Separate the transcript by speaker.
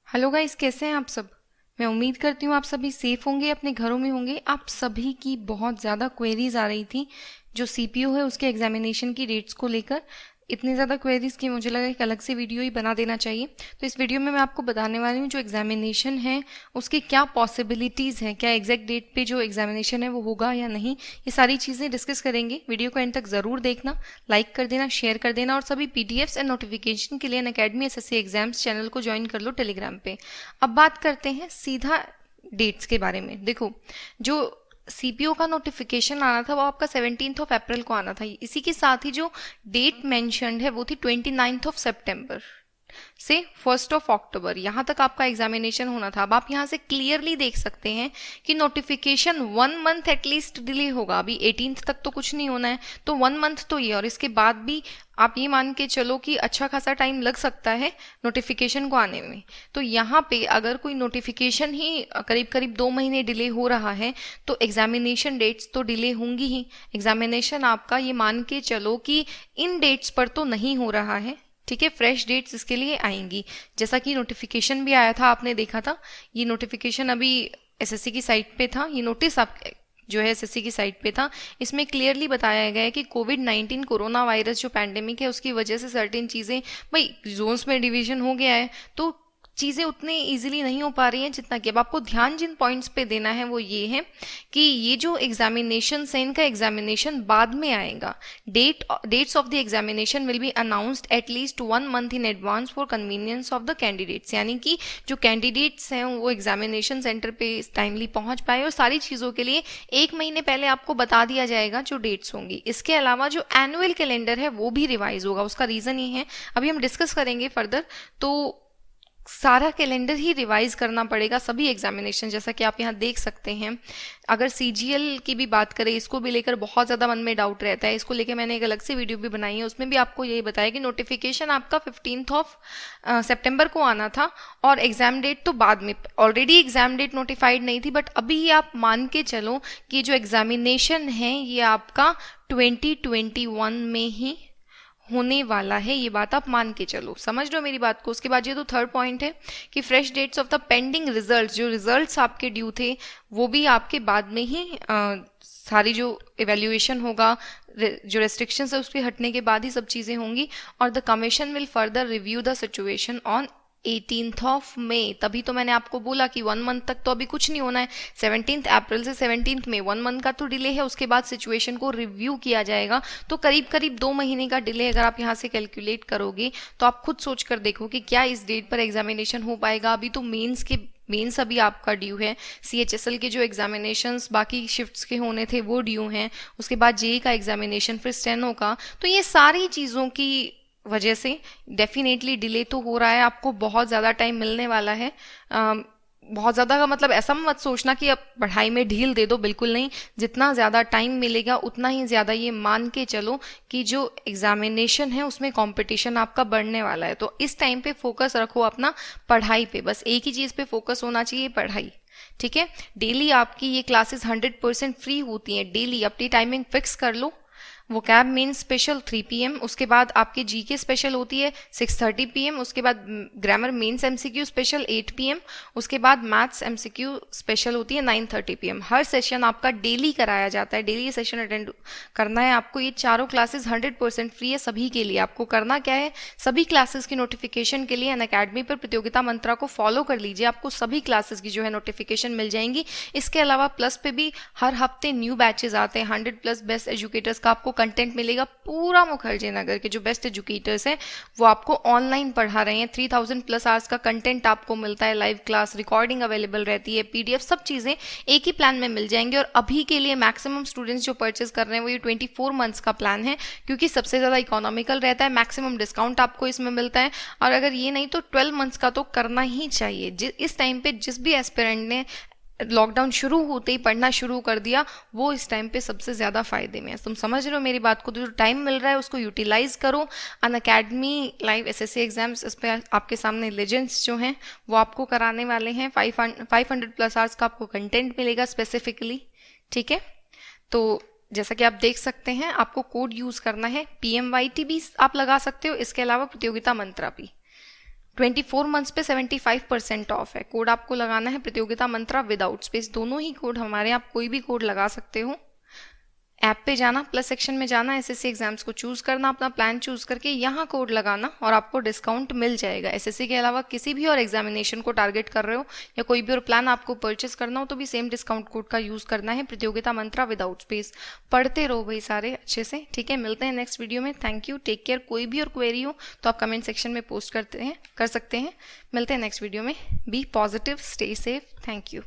Speaker 1: Hello guys, कैसे हैं आप सब। मैं उम्मीद करती हूँ आप सभी सेफ होंगे, अपने घरों में होंगे। आप सभी की बहुत ज़्यादा क्वेरीज आ रही थी जो सीपीयू है उसके एग्जामिनेशन की डेट्स को लेकर। इतनी ज़्यादा क्वेरीज की मुझे लगा एक अलग से वीडियो ही बना देना चाहिए। तो इस वीडियो में मैं आपको बताने वाली हूँ जो एग्जामिनेशन है उसकी क्या पॉसिबिलिटीज़ हैं, क्या एग्जैक्ट डेट पे जो एग्जामिनेशन है वो होगा या नहीं। ये सारी चीज़ें डिस्कस करेंगे। वीडियो को एंड तक ज़रूर देखना, लाइक कर देना, शेयर कर देना और सभी पीडीएफ्स एंड नोटिफिकेशन के लिए अनअकैडमी एसएससी एग्जाम्स चैनल को ज्वाइन कर लो टेलीग्राम पे। अब बात करते हैं सीधा डेट्स के बारे में। देखो, जो सीपीओ का नोटिफिकेशन आना था वो आपका 17 अप्रैल को आना था। इसी के साथ ही जो डेट मेंशन्ड है वो थी 29 सितंबर से 1 अक्टूबर। यहाँ तक आपका एग्जामिनेशन होना था। अब आप यहाँ से क्लियरली देख सकते हैं कि नोटिफिकेशन 1 मंथ एटलीस्ट डिले होगा। अभी 18 तक तो कुछ नहीं होना है, तो 1 मंथ तो ये, और इसके बाद भी आप ये मान के चलो कि अच्छा खासा टाइम लग सकता है नोटिफिकेशन को आने में। तो यहाँ पे अगर कोई नोटिफिकेशन ही करीब करीब 2 महीने डिले हो रहा है तो एग्जामिनेशन डेट्स तो डिले होंगी ही। एग्जामिनेशन आपका ये मान के चलो कि इन डेट्स पर तो नहीं हो रहा है, ठीक है। फ्रेश डेट्स इसके लिए आएंगी। जैसा कि नोटिफिकेशन भी आया था, आपने देखा था। ये नोटिफिकेशन अभी एसएससी की साइट पे था, ये नोटिस आप जो है एसएससी की साइट पे था। इसमें क्लियरली बताया गया है कि कोविड-19 कोरोना वायरस जो पैंडेमिक है उसकी वजह से सर्टेन चीज़ें, भाई जोन्स में डिवीजन हो गया है तो चीज़ें उतने इजीली नहीं हो पा रही हैं जितना कि। अब आपको ध्यान जिन पॉइंट्स पे देना है वो ये है कि ये जो एग्जामिनेशन है इनका एग्जामिनेशन बाद में आएगा। Dates of the examination will be announced at least 1 month in advance for convenience of the candidates. यानी कि जो कैंडिडेट्स हैं वो एग्जामिनेशन सेंटर पे टाइमली पहुंच पाए और सारी चीज़ों के लिए 1 महीने पहले आपको बता दिया जाएगा जो डेट्स होंगी। इसके अलावा जो एनुअल कैलेंडर है वो भी रिवाइज होगा। उसका रीज़न ये है, अभी हम डिस्कस करेंगे फर्दर। तो सारा कैलेंडर ही रिवाइज करना पड़ेगा सभी एग्जामिनेशन, जैसा कि आप यहाँ देख सकते हैं। अगर सीजीएल की भी बात करें, इसको भी लेकर बहुत ज़्यादा मन में डाउट रहता है। इसको लेकर मैंने एक अलग से वीडियो भी बनाई है, उसमें भी आपको यही बताया कि नोटिफिकेशन आपका 15 सितंबर को आना था और एग्जाम डेट तो बाद में। ऑलरेडी एग्जाम डेट नोटिफाइड नहीं थी, बट अभी आप मान के चलो कि जो एग्जामिनेशन है ये आपका 2021 में ही होने वाला है। ये बात आप मान के चलो, समझ लो मेरी बात को। उसके बाद ये तो थर्ड पॉइंट है कि fresh dates of the pending results, जो रिजल्ट्स आपके ड्यू थे वो भी आपके बाद में ही सारी जो इवेल्युएशन होगा, जो रेस्ट्रिक्शंस है उसके हटने के बाद ही सब चीज़ें होंगी। और the commission will further review the situation on 18 मई। तभी तो मैंने आपको बोला कि 1 मंथ तक तो अभी कुछ नहीं होना है। 17 अप्रैल से 17 मई 1 मंथ का तो डिले है, उसके बाद सिचुएशन को रिव्यू किया जाएगा। तो करीब करीब 2 महीने का डिले अगर आप यहाँ से कैलकुलेट करोगे तो आप खुद सोच कर देखो कि क्या इस डेट पर एग्जामिनेशन हो पाएगा। अभी तो मेंस अभी आपका ड्यू है। सीएचएसएल के जो एग्जामिनेशंस बाकी शिफ्ट्स के होने थे वो ड्यू हैं। उसके बाद जेई का एग्जामिनेशन, फिर स्टेनो का। तो ये सारी चीज़ों की वजह से डेफिनेटली डिले तो हो रहा है। आपको बहुत ज़्यादा टाइम मिलने वाला है। बहुत ज़्यादा का मतलब ऐसा मत सोचना कि अब पढ़ाई में ढील दे दो, बिल्कुल नहीं। जितना ज़्यादा टाइम मिलेगा उतना ही ज़्यादा ये मान के चलो कि जो एग्जामिनेशन है उसमें कंपटीशन आपका बढ़ने वाला है। तो इस टाइम पे फोकस रखो अपना पढ़ाई पे, बस एक ही चीज़ पे फोकस होना चाहिए, पढ़ाई। ठीक है। डेली आपकी ये क्लासेस 100% फ्री होती हैं। डेली अपनी टाइमिंग फिक्स कर लो। वो कैब मेन स्पेशल 3 PM, उसके बाद आपकी जीके स्पेशल होती है 6:30 PM, उसके बाद grammar mains MCQ special 8 PM, उसके बाद मैथ्स एमसीक्यू स्पेशल होती है 9:30 PM। हर सेशन आपका डेली कराया जाता है, डेली सेशन अटेंड करना है आपको। ये चारों क्लासेस 100% फ्री है सभी के लिए। आपको करना क्या है, सभी क्लासेस की नोटिफिकेशन के लिए अनअकैडमी पर प्रतियोगिता मंत्रा को फॉलो कर लीजिए, आपको सभी क्लासेस की जो है नोटिफिकेशन मिल जाएंगी। इसके अलावा प्लस पे भी हर हफ्ते न्यू बैचेज आते हैं। 100+ बेस्ट एजुकेटर्स का आपको कंटेंट मिलेगा। पूरा मुखर्जी नगर के जो बेस्ट एजुकेटर्स हैं वो आपको ऑनलाइन पढ़ा रहे हैं। 3000+ आवर्स का कंटेंट आपको मिलता है, लाइव क्लास, रिकॉर्डिंग अवेलेबल रहती है, पीडीएफ, सब चीज़ें एक ही प्लान में मिल जाएंगे। और अभी के लिए मैक्सिमम स्टूडेंट्स जो परचेज कर रहे हैं वो ये 24 मंथ्स का प्लान है, क्योंकि सबसे ज़्यादा इकोनॉमिकल रहता है, मैक्सिमम डिस्काउंट आपको इसमें मिलता है। और अगर ये नहीं तो 12 मंथ्स का तो करना ही चाहिए। इस टाइम पे जिस भी एस्पिरेंट ने लॉकडाउन शुरू होते ही पढ़ना शुरू कर दिया वो इस टाइम पे सबसे ज़्यादा फायदे में है। तुम समझ रहे हो मेरी बात को। तो जो टाइम मिल रहा है उसको यूटिलाइज करो। अनअकैडमी लाइव एसएससी एग्जाम्स, इस पर आपके सामने लेजेंड्स जो हैं वो आपको कराने वाले हैं। 500+ आवर्स का आपको कंटेंट मिलेगा स्पेसिफिकली। ठीक है। तो जैसा कि आप देख सकते हैं आपको कोड यूज़ करना है, PMYT भी आप लगा सकते हो, इसके अलावा प्रतियोगिता मंत्रा भी। 24 मंथ्स पे 75% ऑफ है। कोड आपको लगाना है प्रतियोगिता मंत्रा विदाउट स्पेस। दोनों ही कोड हमारे, आप कोई भी कोड लगा सकते हो। ऐप पे जाना, प्लस सेक्शन में जाना, एसएससी एग्जाम्स को चूज करना, अपना प्लान चूज करके यहाँ कोड लगाना और आपको डिस्काउंट मिल जाएगा। एसएससी के अलावा किसी भी और एग्जामिनेशन को टारगेट कर रहे हो या कोई भी और प्लान आपको परचेस करना हो तो भी सेम डिस्काउंट कोड का यूज करना है, प्रतियोगिता मंत्रा विदाउट स्पेस। पढ़ते रहो भाई सारे अच्छे से, ठीक है। मिलते हैं नेक्स्ट वीडियो में। Thank you, take care. कोई भी और क्वेरी हो तो आप कमेंट सेक्शन में पोस्ट कर सकते हैं। मिलते हैं नेक्स्ट वीडियो में। Be positive, stay safe. Thank you.